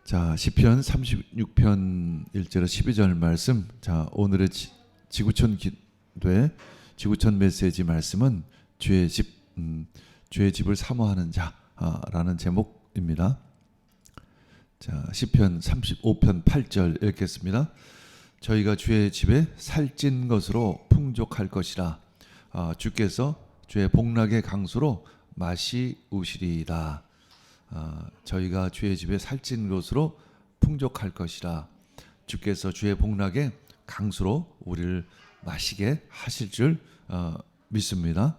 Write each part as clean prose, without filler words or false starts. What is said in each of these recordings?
자, 시편 36편 1절에서 12절 말씀. 자, 오늘의 지구촌 기도의 지구촌 메시지 말씀은 주의 집을 사모하는 자라는 제목입니다. 자, 시편 35편 8절 읽겠습니다. 저희가 주의 집에 살찐 것으로 풍족할 것이라. 주께서 주의 복락의 강수로 마시우시리이다. 저희가 주의 집에 살찐 것으로 풍족할 것이라. 주께서 주의 복락의 강수로 우리를 마시게 하실 줄 믿습니다.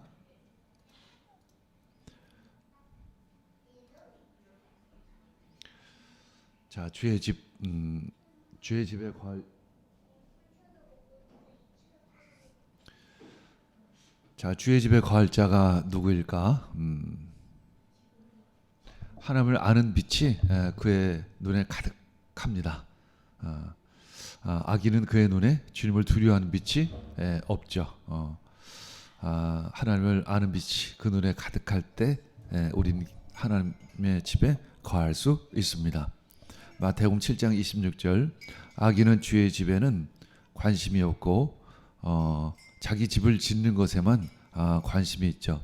자, 주의 집에 거할. 자, 주의 집에 거할 자가 누구일까? 하나님을 아는 빛이 그의 눈에 가득합니다. 악인은 그의 눈에 주님을 두려워하는 빛이 없죠. 하나님을 아는 빛이 그 눈에 가득할 때 우린 하나님의 집에 거할 수 있습니다. 마태복음 7장 26절. 악인은 주의 집에는 관심이 없고 자기 집을 짓는 것에만 관심이 있죠.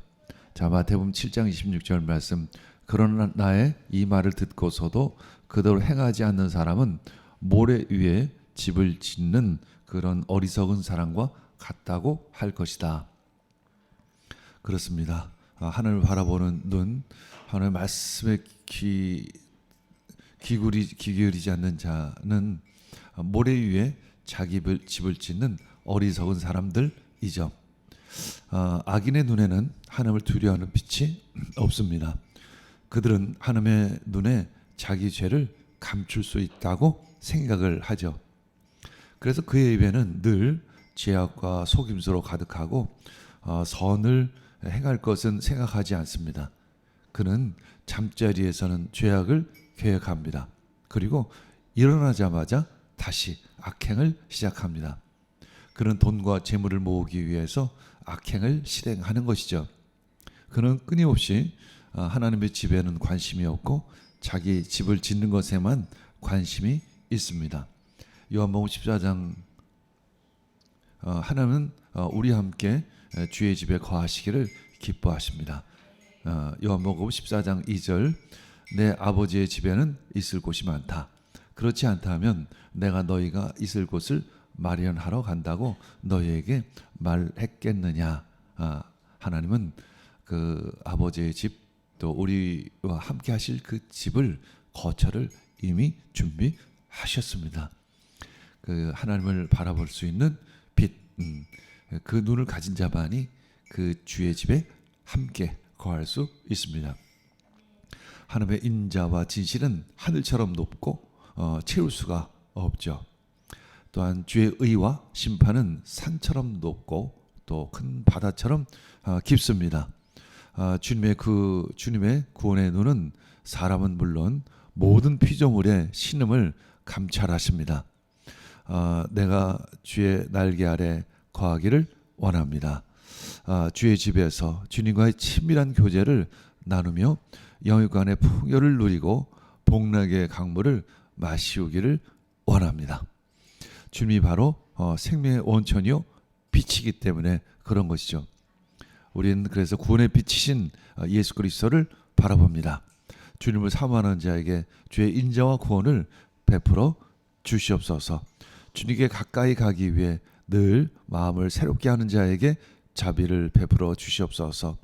자, 마태복음 7장 26절 말씀. 그러나 나의 이 말을 듣고서도 그대로 행하지 않는 사람은 모래 위에 집을 짓는 그런 어리석은 사람과 같다고 할 것이다. 그렇습니다. 하나님을 바라보는 눈, 하나님의 말씀에 귀 기울이지 않는 자는 모래 위에 자기 집을 짓는 어리석은 사람들이죠. 악인의 눈에는 하나님을 두려워하는 빛이 없습니다. 그들은 하나님의 눈에 자기 죄를 감출 수 있다고 생각을 하죠. 그래서 그의 입에는 늘 죄악과 속임수로 가득하고 선을 행할 것은 생각하지 않습니다. 그는 잠자리에서는 죄악을 계획합니다. 그리고 일어나자마자 다시 악행을 시작합니다. 그는 돈과 재물을 모으기 위해서 악행을 실행하는 것이죠. 그는 끊임없이 하나님의 집에는 관심이 없고 자기 집을 짓는 것에만 관심이 있습니다. 요한복음 14장. 하나님은 우리와 함께 주의 집에 거하시기를 기뻐하십니다. 요한복음 14장 2절. 내 아버지의 집에는 있을 곳이 많다. 그렇지 않다면 내가 너희가 있을 곳을 마련하러 간다고 너희에게 말했겠느냐. 하나님은 그 아버지의 집, 또 우리와 함께 하실 그 집을, 거처를 이미 준비하셨습니다. 그 하나님을 바라볼 수 있는 빛, 그 눈을 가진 자만이 그 주의 집에 함께 거할 수 있습니다. 하나님의 인자와 진실은 하늘처럼 높고 채울 수가 없죠. 또한 주의 의와 심판은 산처럼 높고 또 큰 바다처럼 깊습니다. 주님의 구원의 눈은 사람은 물론 모든 피조물의 신음을 감찰하십니다. 내가 주의 날개 아래 거하기를 원합니다. 주의 집에서 주님과의 친밀한 교제를 나누며 영육간의 풍요를 누리고 복락의 강물을 마시우기를 원합니다. 주님이 바로 생명의 원천이요 빛이기 때문에 그런 것이죠. 우리는 그래서 구원의 빛이신 예수 그리스도를 바라봅니다. 주님을 사모하는 자에게 주의 인자와 구원을 베풀어 주시옵소서. 주님께 가까이 가기 위해 늘 마음을 새롭게 하는 자에게 자비를 베풀어 주시옵소서.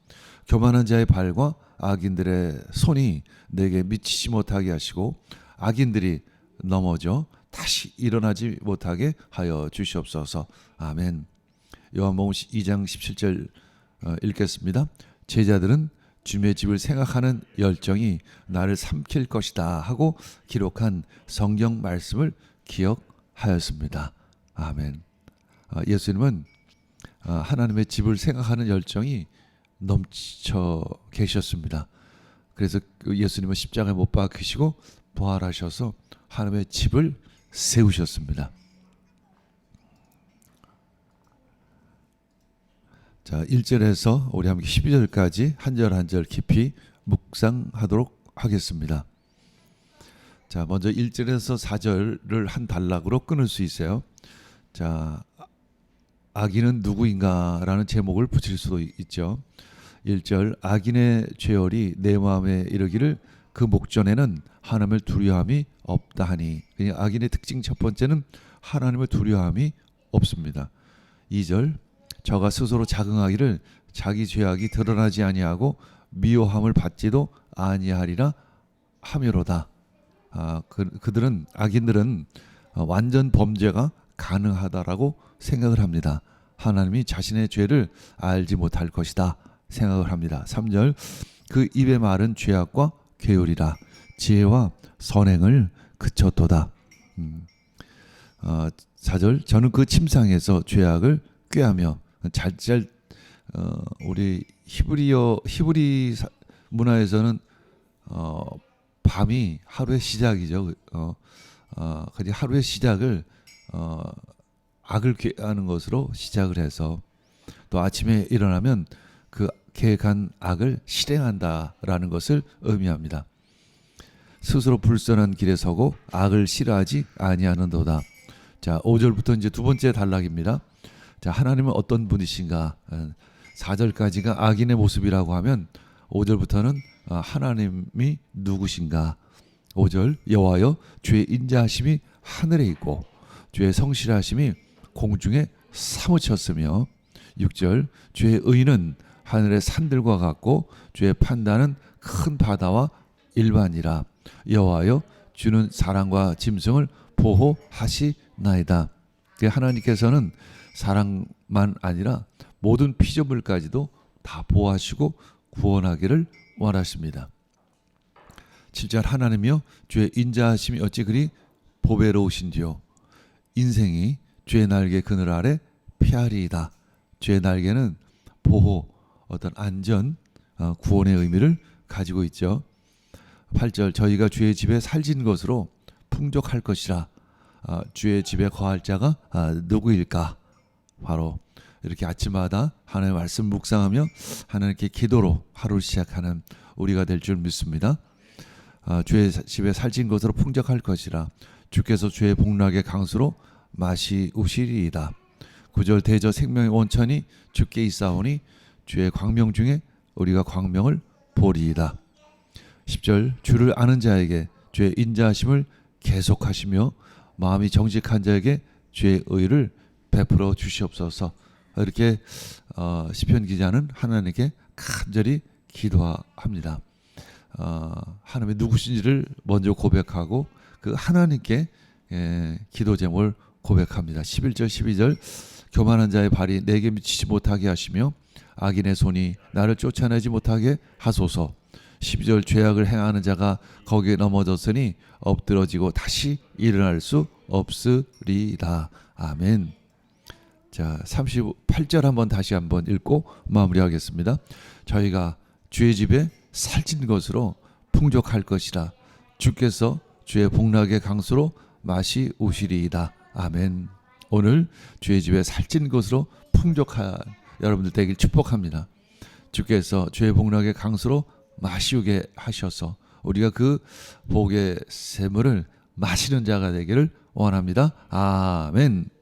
교만한 자의 발과 악인들의 손이 내게 미치지 못하게 하시고 악인들이 넘어져 다시 일어나지 못하게 하여 주시옵소서. 아멘. 요한복음 2장 17절 읽겠습니다. 제자들은 주님의 집을 생각하는 열정이 나를 삼킬 것이다 하고 기록한 성경 말씀을 기억하였습니다. 아멘. 예수님은 하나님의 집을 생각하는 열정이 넘쳐 계셨습니다. 그래서 예수님은 십자가에 못 박히시고 부활하셔서 하나님의 집을 세우셨습니다. 자, 1절에서 우리 함께 12절까지 한 절 한 절 깊이 묵상하도록 하겠습니다. 자, 먼저 1절에서 4절을 한 단락으로 끊을 수 있어요. 자, 악인은 누구인가라는 제목을 붙일 수도 있죠. 1절, 악인의 죄열이 내 마음에 이르기를 그 목전에는 하나님을 두려움이 없다 하니. 그냥 악인의 특징 첫 번째는 하나님을 두려움이 없습니다. 2절, 저가 스스로 자긍하기를 자기 죄악이 드러나지 아니하고 미워함을 받지도 아니하리라 하미로다. 그들은 악인들은 완전 범죄가 가능하다라고 생각을 합니다. 하나님이 자신의 죄를 알지 못할 것이다 생각을 합니다. 3절, 그 입의 말은 죄악과 괴율이라 지혜와 선행을 그쳤도다. 4절, 저는 그 침상에서 죄악을 꾀하며. 우리 히브리 문화에서는 밤이 하루의 시작이죠. 그래서 하루의 시작을 악을 계획하는 것으로 시작을 해서 또 아침에 일어나면 그 계획한 악을 실행한다라는 것을 의미합니다. 스스로 불선한 길에 서고 악을 싫어하지 아니하는도다. 자, 5절부터 이제 두 번째 단락입니다. 자, 하나님은 어떤 분이신가? 4절까지가 악인의 모습이라고 하면 5절부터는 하나님이 누구신가? 5절, 여호와여 주의 인자하심이 하늘에 있고 주의 성실하심이 공중에 사무쳤으며. 6절, 주의 의는 하늘의 산들과 같고 주의 판단은 큰 바다와 일반이라. 여호와여 주는 사랑과 짐승을 보호하시나이다. 하나님께서는 사랑만 아니라 모든 피조물까지도 다 보호하시고 구원하기를 원하십니다. 7절, 하나님이여 주의 인자하심이 어찌 그리 보배로우신지요. 인생이 주의 날개 그늘 아래 피하리이다. 주의 날개는 보호, 어떤 안전, 구원의 의미를 가지고 있죠. 8절, 저희가 주의 집에 살진 것으로 풍족할 것이라. 주의 집에 거할 자가 누구일까? 바로 이렇게 아침마다 하나님의 말씀 묵상하며 하나님께 기도로 하루를 시작하는 우리가 될 줄 믿습니다. 주의 집에 살진 것으로 풍족할 것이라. 주께서 주의 복락의 강수로 마시우시리이다. 9절, 대저 생명의 원천이 주께 있사오니 주의 광명 중에 우리가 광명을 보리이다. 10절, 주를 아는 자에게 주의 인자하심을 계속하시며 마음이 정직한 자에게 주의 의를 베풀어 주시옵소서. 이렇게 시편 기자는 하나님께 간절히 기도합니다. 하나님이 누구신지를 먼저 고백하고 그 하나님께 기도 제목을 고백합니다. 11절 12절, 교만한 자의 발이 내게 미치지 못하게 하시며 악인의 손이 나를 쫓아내지 못하게 하소서. 12절, 죄악을 행하는 자가 거기에 넘어졌으니 엎드러지고 다시 일어날 수 없으리라. 아멘. 자, 38절 한번 다시 한번 읽고 마무리하겠습니다. 저희가 주의 집에 살찐 것으로 풍족할 것이라. 주께서 주의 복락의 강수로 마시우시리이다. 아멘. 오늘 주의 집에 살찐 것으로 풍족할 여러분들 되길 축복합니다. 주께서 주의 복락의 강수로 마시우게 하셔서 우리가 그 복의 샘물을 마시는 자가 되기를 원합니다. 아멘.